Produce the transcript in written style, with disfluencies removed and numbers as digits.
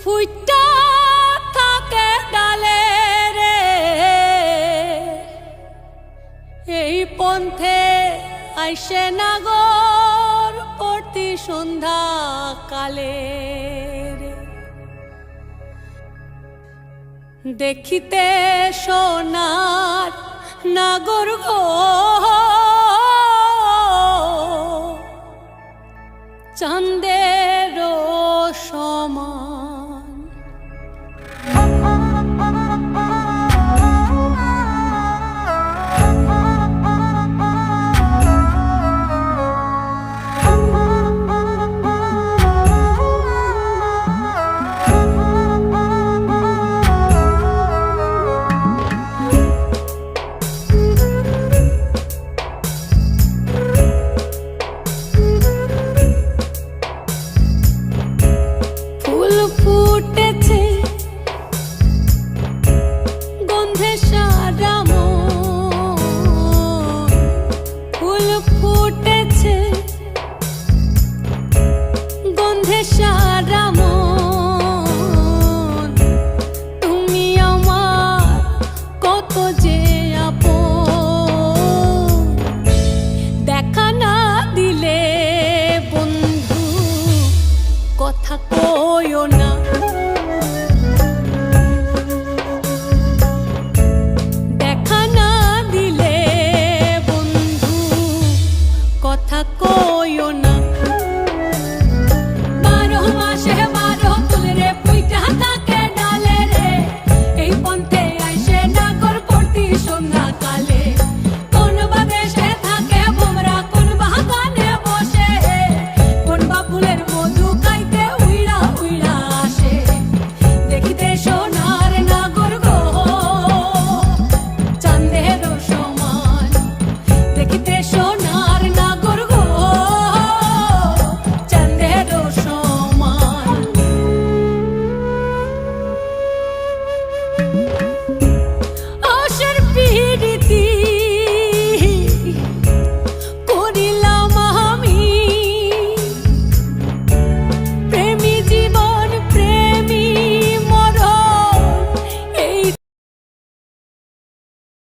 ফুইটা থাকে ডালে রে এই পন্থে আইসে নাগর প্রতি সন্ধ্যা কালে দেখিতে সোনার নাগর গো চাঁদের সমান ফুটেছে গন্ধে সারা মন ফুল ফুটেছে গন্ধে সারা মন তুমি আমার কত যে আপন দেখা না দিলে বন্ধু কথা কইও না দেখা না দিলে বন্ধু কথা কইও